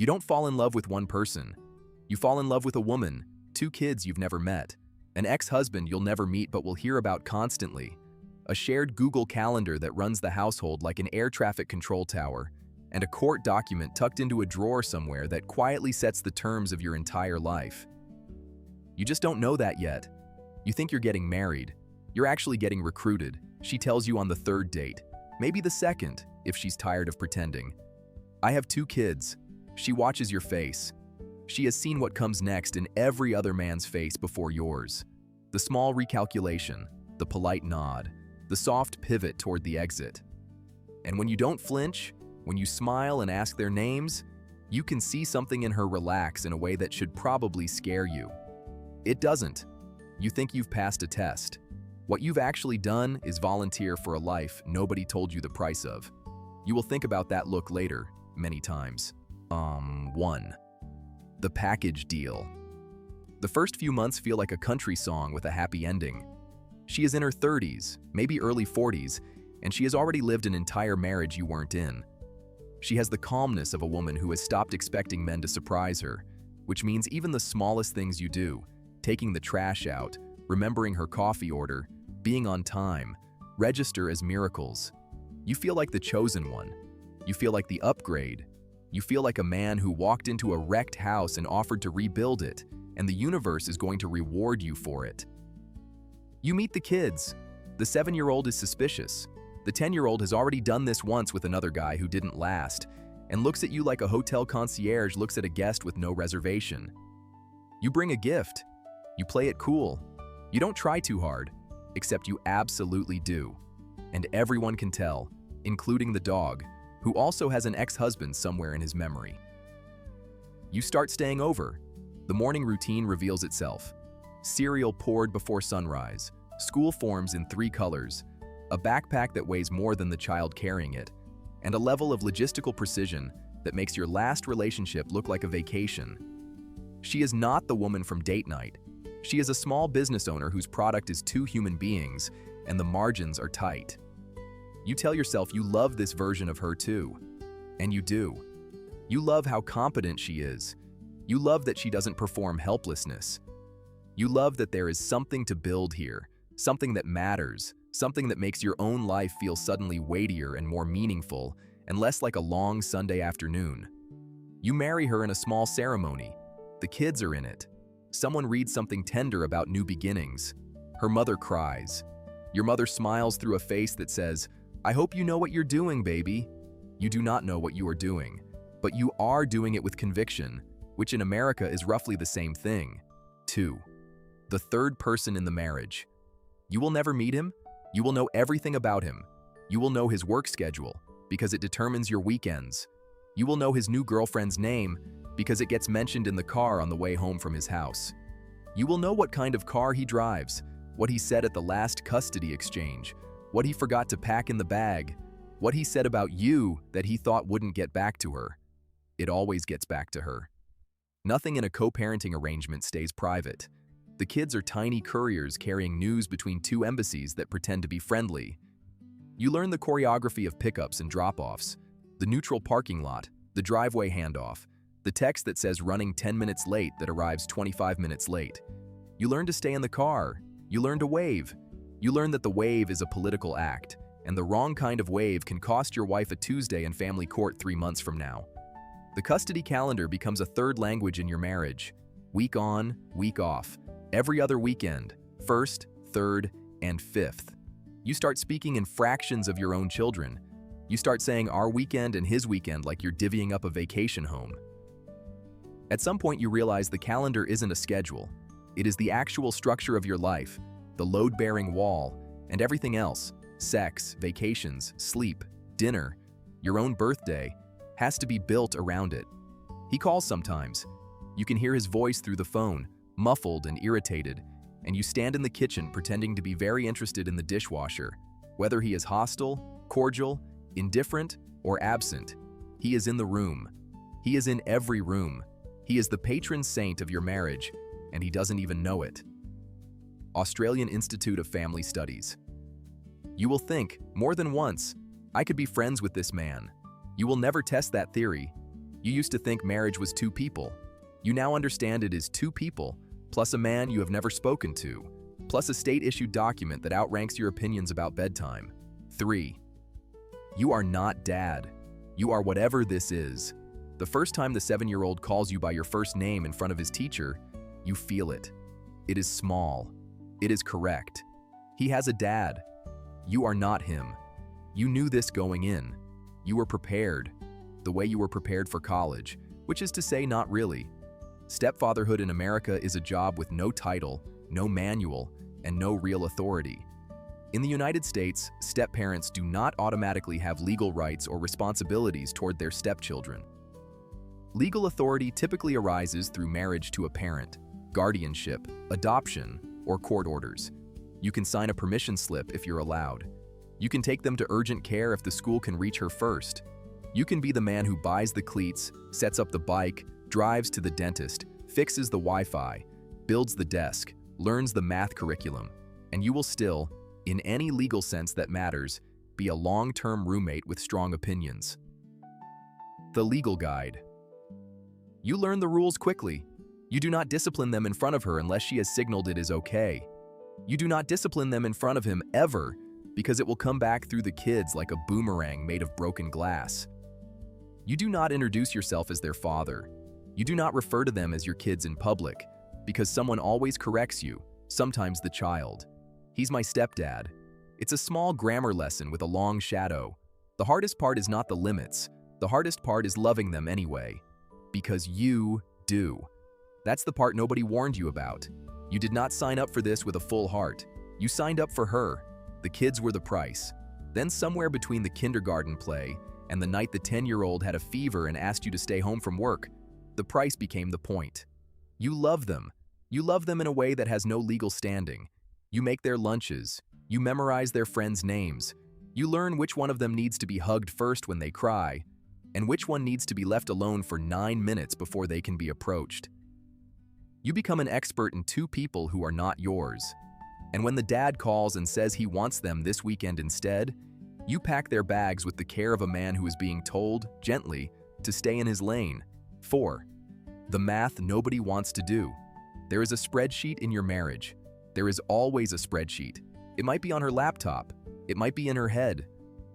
You don't fall in love with one person. You fall in love with a woman, 2 kids you've never met, an ex-husband you'll never meet but will hear about constantly, a shared Google Calendar that runs the household like an air traffic control tower, and a court document tucked into a drawer somewhere that quietly sets the terms of your entire life. You just don't know that yet. You think you're getting married. You're actually getting recruited. She tells you on the 3rd date, maybe the 2nd, if she's tired of pretending. I have 2 kids. She watches your face. She has seen what comes next in every other man's face before yours. The small recalculation, the polite nod, the soft pivot toward the exit. And when you don't flinch, when you smile and ask their names, you can see something in her relax in a way that should probably scare you. It doesn't. You think you've passed a test. What you've actually done is volunteer for a life nobody told you the price of. You will think about that look later, many times. 1. The package deal. The first few months feel like a country song with a happy ending. She is in her 30s, maybe early 40s, and she has already lived an entire marriage you weren't in. She has the calmness of a woman who has stopped expecting men to surprise her, which means even the smallest things you do, taking the trash out, remembering her coffee order, being on time, register as miracles. You feel like the chosen one. You feel like the upgrade. You feel like a man who walked into a wrecked house and offered to rebuild it, and the universe is going to reward you for it. You meet the kids. The 7-year-old is suspicious. The 10-year-old has already done this once with another guy who didn't last, and looks at you like a hotel concierge looks at a guest with no reservation. You bring a gift. You play it cool. You don't try too hard, except you absolutely do. And everyone can tell, including the dog, who also has an ex-husband somewhere in his memory. You start staying over. The morning routine reveals itself. Cereal poured before sunrise, school forms in 3 colors, a backpack that weighs more than the child carrying it, and a level of logistical precision that makes your last relationship look like a vacation. She is not the woman from date night. She is a small business owner whose product is 2 human beings, and the margins are tight. You tell yourself you love this version of her too. And you do. You love how competent she is. You love that she doesn't perform helplessness. You love that there is something to build here, something that matters, something that makes your own life feel suddenly weightier and more meaningful, and less like a long Sunday afternoon. You marry her in a small ceremony. The kids are in it. Someone reads something tender about new beginnings. Her mother cries. Your mother smiles through a face that says, "I hope you know what you're doing, baby." You do not know what you are doing, but you are doing it with conviction, which in America is roughly the same thing. 2. The 3rd person in the marriage. You will never meet him. You will know everything about him. You will know his work schedule, because it determines your weekends. You will know his new girlfriend's name, because it gets mentioned in the car on the way home from his house. You will know what kind of car he drives, what he said at the last custody exchange, what he forgot to pack in the bag, what he said about you that he thought wouldn't get back to her. It always gets back to her. Nothing in a co-parenting arrangement stays private. The kids are tiny couriers carrying news between 2 embassies that pretend to be friendly. You learn the choreography of pickups and drop-offs, the neutral parking lot, the driveway handoff, the text that says running 10 minutes late that arrives 25 minutes late. You learn to stay in the car. You learn to wave. You learn that the wave is a political act, and the wrong kind of wave can cost your wife a Tuesday in family court 3 months from now. The custody calendar becomes a 3rd language in your marriage. Week on, week off. Every other weekend, 1st, 3rd, and 5th. You start speaking in fractions of your own children. You start saying our weekend and his weekend like you're divvying up a vacation home. At some point you realize the calendar isn't a schedule. It is the actual structure of your life, the load-bearing wall, and everything else, sex, vacations, sleep, dinner, your own birthday, has to be built around it. He calls sometimes. You can hear his voice through the phone, muffled and irritated, and you stand in the kitchen pretending to be very interested in the dishwasher. Whether he is hostile, cordial, indifferent, or absent, he is in the room. He is in every room. He is the patron saint of your marriage, and he doesn't even know it. Australian Institute of Family Studies. You will think, more than once, I could be friends with this man. You will never test that theory. You used to think marriage was two people. You now understand it is two people, plus a man you have never spoken to, plus a state-issued document that outranks your opinions about bedtime. 3. You are not dad. You are whatever this is. The first time the 7-year-old calls you by your first name in front of his teacher, you feel it. It is small. It is correct. He has a dad. You are not him. You knew this going in. You were prepared. The way you were prepared for college, which is to say not really. Stepfatherhood in America is a job with no title, no manual, and no real authority. In the United States, stepparents do not automatically have legal rights or responsibilities toward their stepchildren. Legal authority typically arises through marriage to a parent, guardianship, adoption, or court orders. You can sign a permission slip if you're allowed. You can take them to urgent care if the school can reach her first. You can be the man who buys the cleats, sets up the bike, drives to the dentist, fixes the Wi-Fi, builds the desk, learns the math curriculum, and you will still, in any legal sense that matters, be a long-term roommate with strong opinions. The legal guide. You learn the rules quickly. You do not discipline them in front of her unless she has signaled it is okay. You do not discipline them in front of him ever, because it will come back through the kids like a boomerang made of broken glass. You do not introduce yourself as their father. You do not refer to them as your kids in public, because someone always corrects you, sometimes the child. He's my stepdad. It's a small grammar lesson with a long shadow. The hardest part is not the limits. The hardest part is loving them anyway. Because you do. That's the part nobody warned you about. You did not sign up for this with a full heart. You signed up for her. The kids were the price. Then somewhere between the kindergarten play and the night the 10-year-old had a fever and asked you to stay home from work, the price became the point. You love them. You love them in a way that has no legal standing. You make their lunches. You memorize their friends' names. You learn which one of them needs to be hugged first when they cry, and which one needs to be left alone for 9 minutes before they can be approached. You become an expert in two people who are not yours. And when the dad calls and says he wants them this weekend instead, you pack their bags with the care of a man who is being told, gently, to stay in his lane. 4. The math nobody wants to do. There is a spreadsheet in your marriage. There is always a spreadsheet. It might be on her laptop. It might be in her head.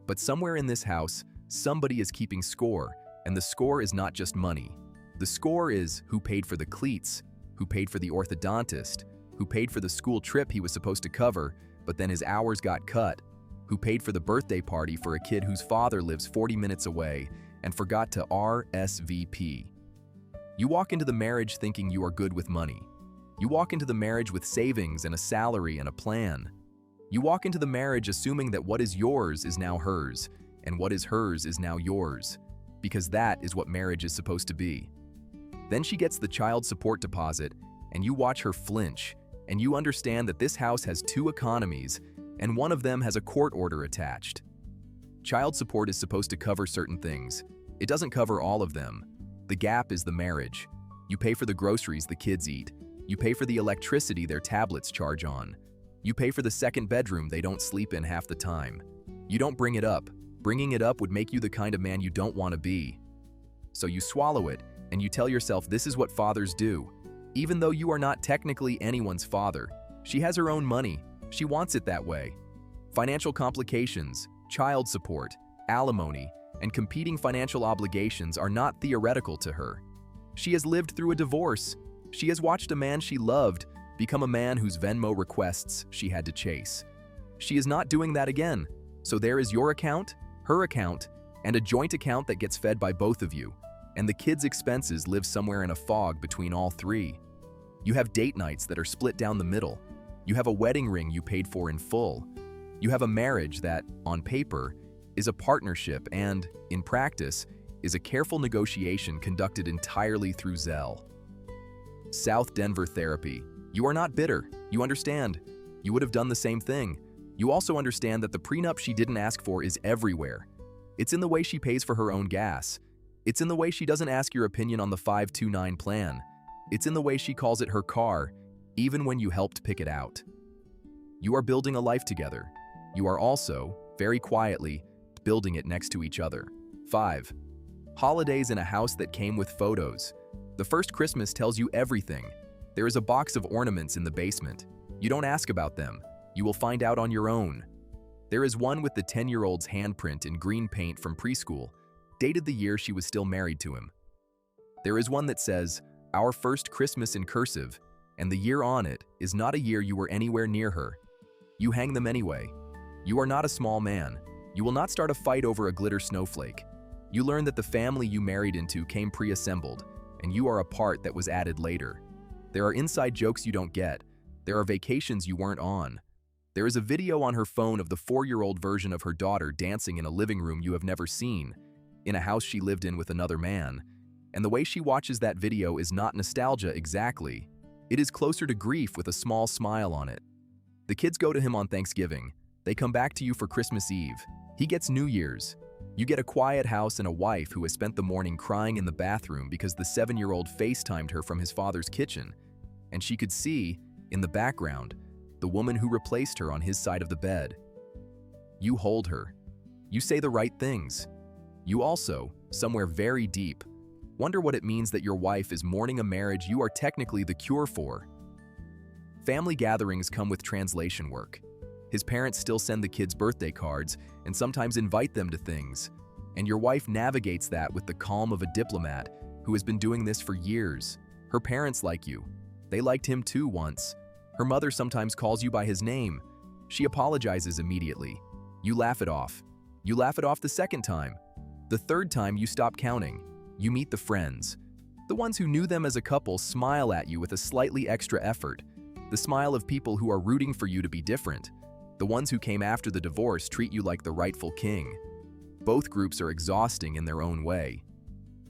But somewhere in this house, somebody is keeping score, and the score is not just money. The score is who paid for the cleats, who paid for the orthodontist, who paid for the school trip he was supposed to cover, but then his hours got cut, who paid for the birthday party for a kid whose father lives 40 minutes away and forgot to RSVP. You walk into the marriage thinking you are good with money. You walk into the marriage with savings and a salary and a plan. You walk into the marriage assuming that what is yours is now hers, and what is hers is now yours, because that is what marriage is supposed to be. Then she gets the child support deposit, and you watch her flinch, and you understand that this house has two economies, and one of them has a court order attached. Child support is supposed to cover certain things. It doesn't cover all of them. The gap is the marriage. You pay for the groceries the kids eat. You pay for the electricity their tablets charge on. You pay for the second bedroom they don't sleep in half the time. You don't bring it up. Bringing it up would make you the kind of man you don't want to be. So you swallow it, and you tell yourself this is what fathers do. Even though you are not technically anyone's father, she has her own money. She wants it that way. Financial complications, child support, alimony, and competing financial obligations are not theoretical to her. She has lived through a divorce. She has watched a man she loved become a man whose Venmo requests she had to chase. She is not doing that again. So there is your account, her account, and a joint account that gets fed by both of you, and the kids' expenses live somewhere in a fog between all three. You have date nights that are split down the middle. You have a wedding ring you paid for in full. You have a marriage that, on paper, is a partnership and, in practice, is a careful negotiation conducted entirely through Zelle. South Denver therapy. You are not bitter. You understand. You would have done the same thing. You also understand that the prenup she didn't ask for is everywhere. It's in the way she pays for her own gas. It's in the way she doesn't ask your opinion on the 529 plan. It's in the way she calls it her car, even when you helped pick it out. You are building a life together. You are also, very quietly, building it next to each other. 5. Holidays in a house that came with photos. The first Christmas tells you everything. There is a box of ornaments in the basement. You don't ask about them. You will find out on your own. There is one with the 10-year-old's handprint in green paint from preschool, dated the year she was still married to him. There is one that says, "Our first Christmas" in cursive, and the year on it is not a year you were anywhere near her. You hang them anyway. You are not a small man. You will not start a fight over a glitter snowflake. You learn that the family you married into came pre-assembled, and you are a part that was added later. There are inside jokes you don't get. There are vacations you weren't on. There is a video on her phone of the 4-year-old version of her daughter dancing in a living room you have never seen, in a house she lived in with another man. And the way she watches that video is not nostalgia exactly. It is closer to grief with a small smile on it. The kids go to him on Thanksgiving. They come back to you for Christmas Eve. He gets New Year's. You get a quiet house and a wife who has spent the morning crying in the bathroom because the 7-year-old FaceTimed her from his father's kitchen, and she could see, in the background, the woman who replaced her on his side of the bed. You hold her. You say the right things. You also, somewhere very deep, wonder what it means that your wife is mourning a marriage you are technically the cure for. Family gatherings come with translation work. His parents still send the kids birthday cards and sometimes invite them to things, and your wife navigates that with the calm of a diplomat who has been doing this for years. Her parents like you. They liked him too once. Her mother sometimes calls you by his name. She apologizes immediately. You laugh it off. You laugh it off the second time. The third time you stop counting. You meet the friends. The ones who knew them as a couple smile at you with a slightly extra effort. The smile of people who are rooting for you to be different. The ones who came after the divorce treat you like the rightful king. Both groups are exhausting in their own way.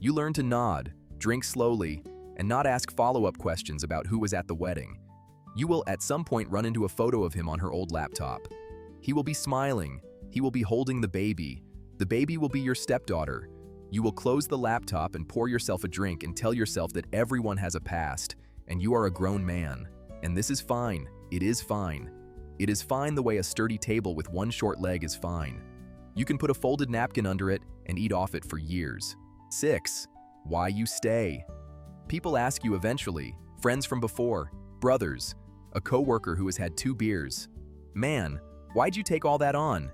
You learn to nod, drink slowly, and not ask follow-up questions about who was at the wedding. You will at some point run into a photo of him on her old laptop. He will be smiling. He will be holding the baby. The baby will be your stepdaughter. You will close the laptop and pour yourself a drink and tell yourself that everyone has a past, and you are a grown man. And this is fine. It is fine. It is fine the way a sturdy table with one short leg is fine. You can put a folded napkin under it and eat off it for years. 6. Why you stay. People ask you eventually, friends from before, brothers, a coworker who has had 2 beers. Man, why'd you take all that on?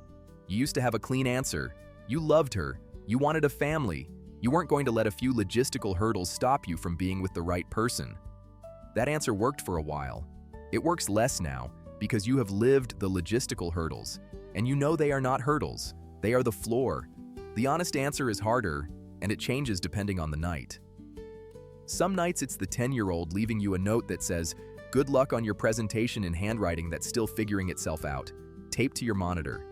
You used to have a clean answer. You loved her. You wanted a family. You weren't going to let a few logistical hurdles stop you from being with the right person. That answer worked for a while. It works less now because you have lived the logistical hurdles, and you know they are not hurdles. They are the floor. The honest answer is harder, and it changes depending on the night. Some nights it's the 10-year-old leaving you a note that says, "Good luck on your presentation" in handwriting that's still figuring itself out, taped to your monitor.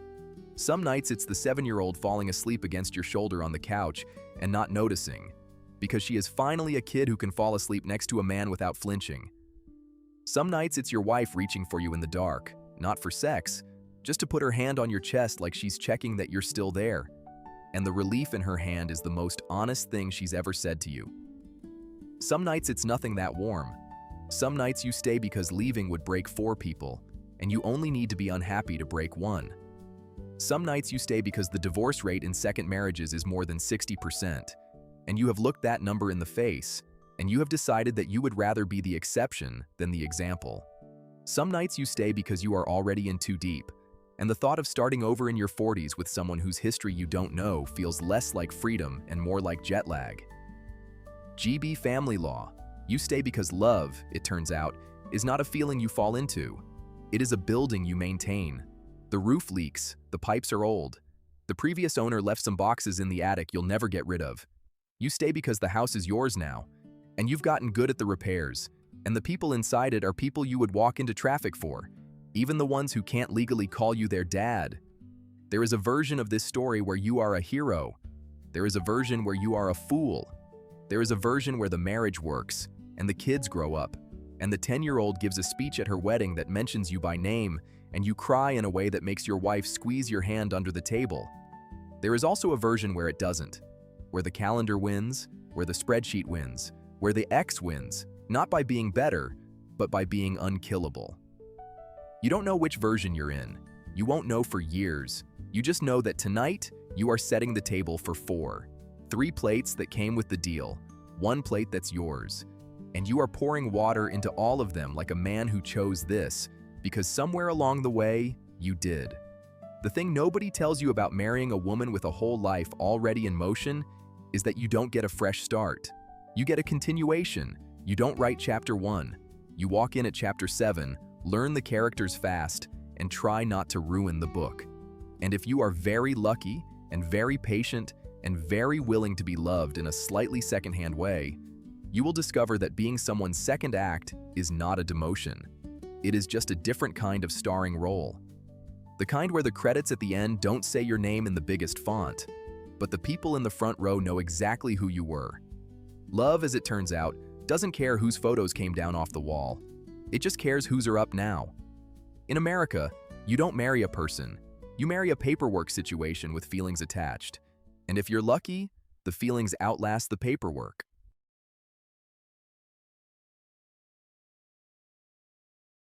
Some nights it's the 7-year-old falling asleep against your shoulder on the couch and not noticing, because she is finally a kid who can fall asleep next to a man without flinching. Some nights it's your wife reaching for you in the dark, not for sex, just to put her hand on your chest like she's checking that you're still there. And the relief in her hand is the most honest thing she's ever said to you. Some nights it's nothing that warm. Some nights you stay because leaving would break 4 people, and you only need to be unhappy to break 1. Some nights you stay because the divorce rate in second marriages is more than 60%, and you have looked that number in the face, and you have decided that you would rather be the exception than the example. Some nights you stay because you are already in too deep, and the thought of starting over in your 40s with someone whose history you don't know feels less like freedom and more like jet lag. GB family law. You stay because love, it turns out, is not a feeling you fall into. It is a building you maintain. The roof leaks, the pipes are old. The previous owner left some boxes in the attic you'll never get rid of. You stay because the house is yours now, and you've gotten good at the repairs, and the people inside it are people you would walk into traffic for, even the ones who can't legally call you their dad. There is a version of this story where you are a hero. There is a version where you are a fool. There is a version where the marriage works, and the kids grow up, and the 10-year-old gives a speech at her wedding that mentions you by name, and you cry in a way that makes your wife squeeze your hand under the table. There is also a version where it doesn't, where the calendar wins, where the spreadsheet wins, where the X wins, not by being better, but by being unkillable. You don't know which version you're in. You won't know for years. You just know that tonight, you are setting the table for 4. 3 plates that came with the deal, 1 plate that's yours. And you are pouring water into all of them like a man who chose this, because somewhere along the way, you did. The thing nobody tells you about marrying a woman with a whole life already in motion is that you don't get a fresh start. You get a continuation. You don't write chapter 1. You walk in at chapter 7, learn the characters fast, and try not to ruin the book. And if you are very lucky and very patient and very willing to be loved in a slightly secondhand way, you will discover that being someone's second act is not a demotion. It is just a different kind of starring role. The kind where the credits at the end don't say your name in the biggest font, but the people in the front row know exactly who you were. Love, as it turns out, doesn't care whose photos came down off the wall. It just cares whose are up now. In America, you don't marry a person. You marry a paperwork situation with feelings attached. And if you're lucky, the feelings outlast the paperwork.